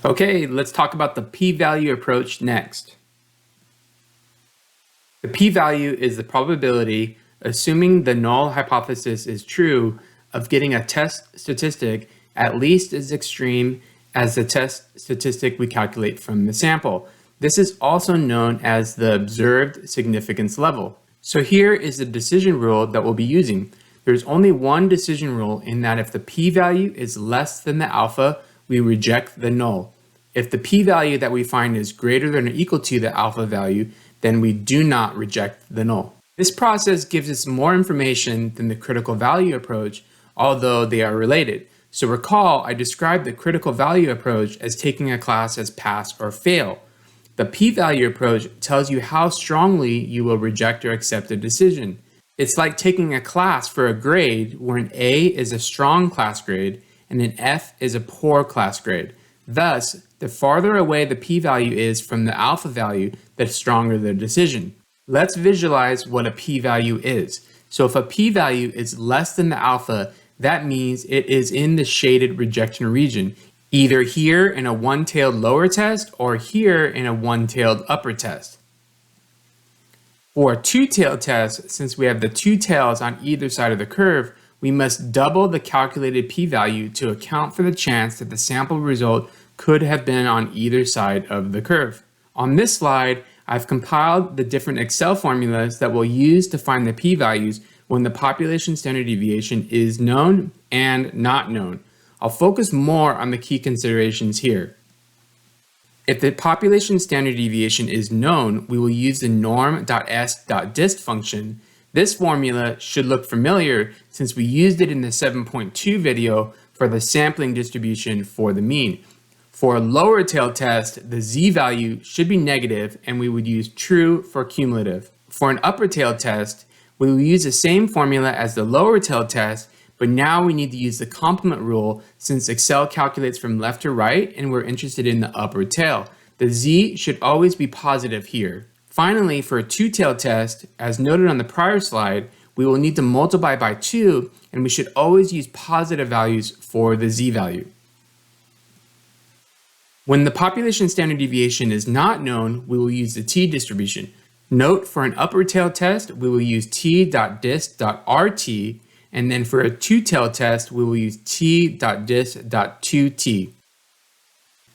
Okay, let's talk about the p-value approach next. The p-value is the probability, assuming the null hypothesis is true, of getting a test statistic at least as extreme as the test statistic we calculate from the sample. This is also known as the observed significance level. So here is the decision rule that we'll be using. There's only one decision rule in that if the p-value is less than the alpha, we reject the null. If the p-value that we find is greater than or equal to the alpha value, then we do not reject the null. This process gives us more information than the critical value approach, although they are related. So recall, I described the critical value approach as taking a class as pass or fail. The p-value approach tells you how strongly you will reject or accept a decision. It's like taking a class for a grade where an A is a strong class grade and an F is a poor class grade. Thus, the farther away the p-value is from the alpha value, the stronger the decision. Let's visualize what a p-value is. So if a p-value is less than the alpha, that means it is in the shaded rejection region, either here in a one-tailed lower test or here in a one-tailed upper test. For a two-tailed test, since we have the two tails on either side of the curve, we must double the calculated p-value to account for the chance that the sample result could have been on either side of the curve. On this slide, I've compiled the different Excel formulas that we'll use to find the p-values when the population standard deviation is known and not known. I'll focus more on the key considerations here. If the population standard deviation is known, we will use the norm.s.dist function. This formula should look familiar since we used it in the 7.2 video for the sampling distribution for the mean. For a lower tail test, the z-value should be negative and we would use true for cumulative. For an upper tail test, we will use the same formula as the lower tail test, but now we need to use the complement rule since Excel calculates from left to right and we're interested in the upper tail. The z should always be positive here. Finally, for a two-tailed test, as noted on the prior slide, we will need to multiply by 2 and we should always use positive values for the z-value. When the population standard deviation is not known, we will use the t-distribution. Note, for an upper tail test, we will use t.dist.rt, and then for a two-tailed test, we will use t.dist.2t.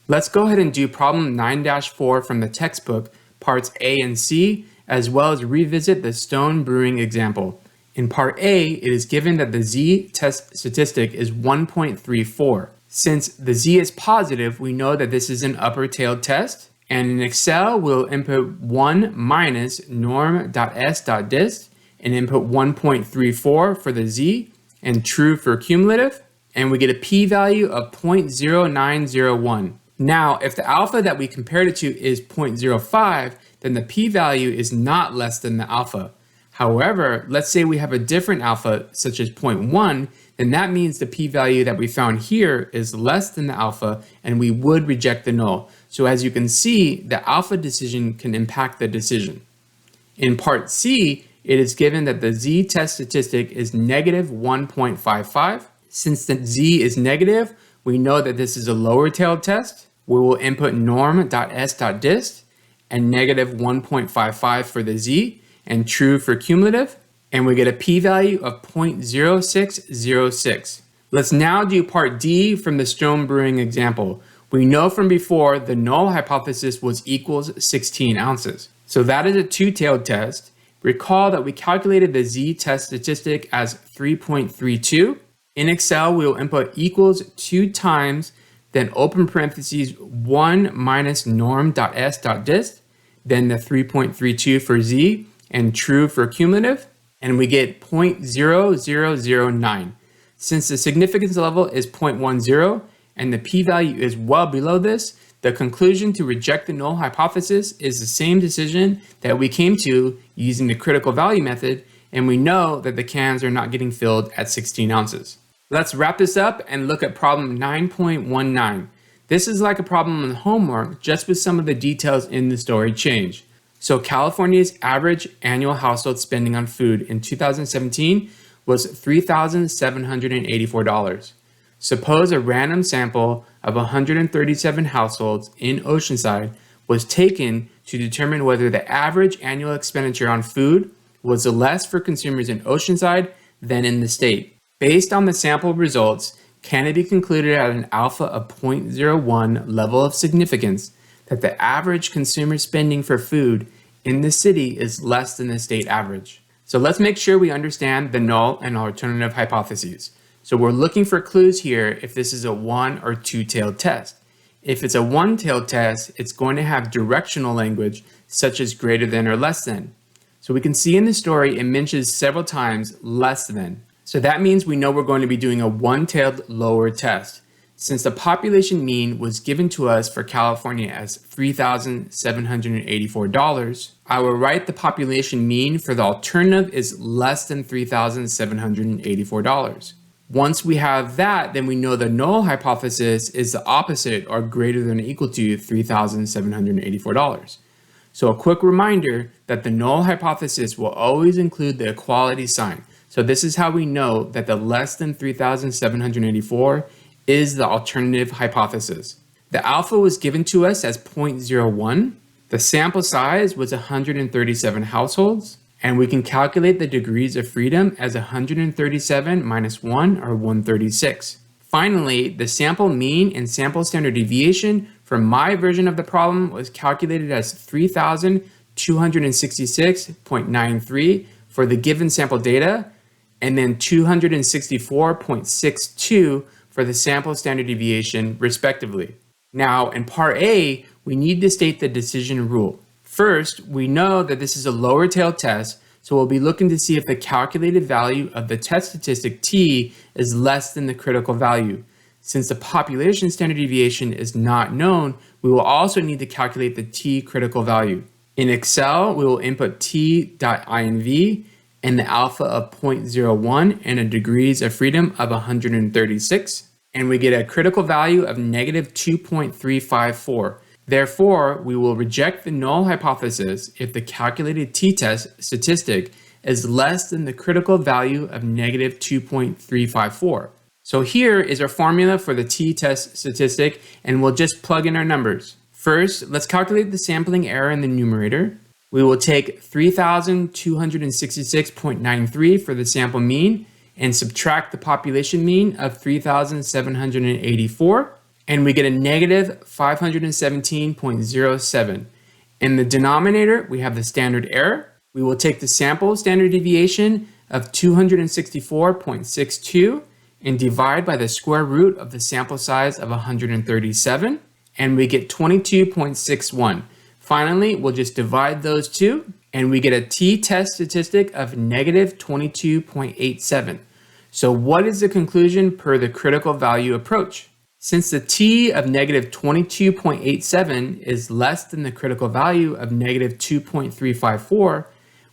Let's go ahead and do problem 9-4 from the textbook, parts A and C, as well as revisit the stone brewing example. In part A, it is given that the z-test statistic is 1.34. Since the z is positive, we know that this is an upper tailed test, and in Excel, we'll input 1 minus norm.s.dist and input 1.34 for the z and true for cumulative, and we get a p-value of 0.0901. Now, if the alpha that we compared it to is 0.05, then the p-value is not less than the alpha. However, let's say we have a different alpha, such as 0.1, then that means the p-value that we found here is less than the alpha, and we would reject the null. So as you can see, the alpha decision can impact the decision. In part C, it is given that the z-test statistic is negative 1.55. Since the z is negative, we know that this is a lower tailed test. We will input norm.s.dist and negative 1.55 for the z and true for cumulative, and we get a p-value of 0.0606. Let's now do part D from the stone brewing example. We know from before the null hypothesis was equals 16 ounces. So that is a two-tailed test. Recall that we calculated the z-test statistic as 3.32. In Excel, we will input equals 2 times, then open parentheses 1 minus norm.s.dist, then the 3.32 for z, and true for cumulative, and we get 0.0009. Since the significance level is 0.10 and the p-value is well below this, the conclusion to reject the null hypothesis is the same decision that we came to using the critical value method, and we know that the cans are not getting filled at 16 ounces. Let's wrap this up and look at problem 9.19. This is like a problem on homework, just with some of the details in the story changed. So California's average annual household spending on food in 2017 was $3,784. Suppose a random sample of 137 households in Oceanside was taken to determine whether the average annual expenditure on food was less for consumers in Oceanside than in the state. Based on the sample results, can it be concluded at an alpha of 0.01 level of significance that the average consumer spending for food in the city is less than the state average? So let's make sure we understand the null and alternative hypotheses. So we're looking for clues here if this is a one or two-tailed test. If it's a one-tailed test, it's going to have directional language such as greater than or less than. So we can see in the story it mentions several times less than. So that means we know we're going to be doing a one-tailed lower test. Since the population mean was given to us for California as $3,784, I will write the population mean for the alternative is less than $3,784. Once we have that, then we know the null hypothesis is the opposite or greater than or equal to $3,784. So a quick reminder that the null hypothesis will always include the equality sign. So this is how we know that the less than 3,784 is the alternative hypothesis. The alpha was given to us as 0.01. The sample size was 137 households, and we can calculate the degrees of freedom as 137 minus 1 or 136. Finally, the sample mean and sample standard deviation for my version of the problem was calculated as 3,266.93 for the given sample data, and then 264.62 for the sample standard deviation, respectively. Now, in part A, we need to state the decision rule. First, we know that this is a lower tail test, so we'll be looking to see if the calculated value of the test statistic t is less than the critical value. Since the population standard deviation is not known, we will also need to calculate the t critical value. In Excel, we will input t.inv and the alpha of 0.01 and a degrees of freedom of 136, and we get a critical value of negative 2.354. Therefore, we will reject the null hypothesis if the calculated t-test statistic is less than the critical value of negative 2.354. So here is our formula for the t-test statistic, and we'll just plug in our numbers. First, let's calculate the sampling error in the numerator. We will take 3,266.93 for the sample mean and subtract the population mean of 3,784, and we get a negative 517.07. In the denominator, we have the standard error. We will take the sample standard deviation of 264.62 and divide by the square root of the sample size of 137, and we get 22.61. Finally, we'll just divide those two, and we get a t-test statistic of negative 22.87. So what is the conclusion per the critical value approach? Since the t of negative 22.87 is less than the critical value of negative 2.354,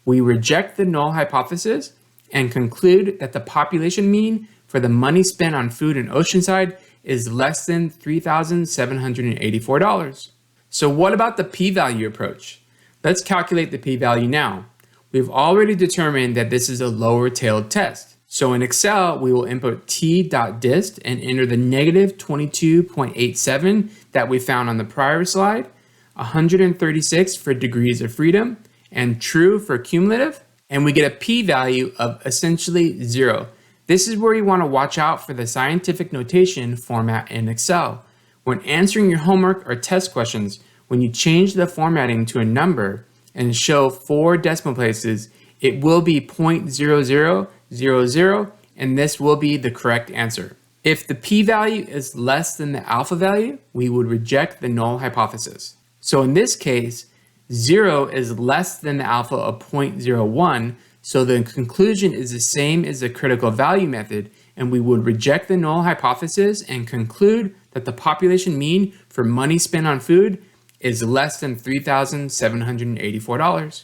we reject the null hypothesis and conclude that the population mean for the money spent on food in Oceanside is less than $3,784. So what about the p-value approach? Let's calculate the p-value now. We've already determined that this is a lower-tailed test. So in Excel, we will input t.dist and enter the negative 22.87 that we found on the prior slide, 136 for degrees of freedom, and true for cumulative, and we get a p-value of essentially 0. This is where you want to watch out for the scientific notation format in Excel. When answering your homework or test questions, when you change the formatting to a number and show 4 decimal places, it will be 0.0000, and this will be the correct answer. If the p-value is less than the alpha value, we would reject the null hypothesis. So in this case, 0 is less than the alpha of 0.01, so the conclusion is the same as the critical value method, and we would reject the null hypothesis and conclude that the population mean for money spent on food is less than $3,784.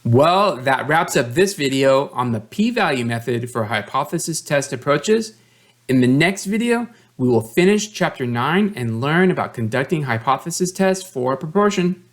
Well, that wraps up this video on the p-value method for hypothesis test approaches. In the next video, we will finish chapter 9 and learn about conducting hypothesis tests for proportion.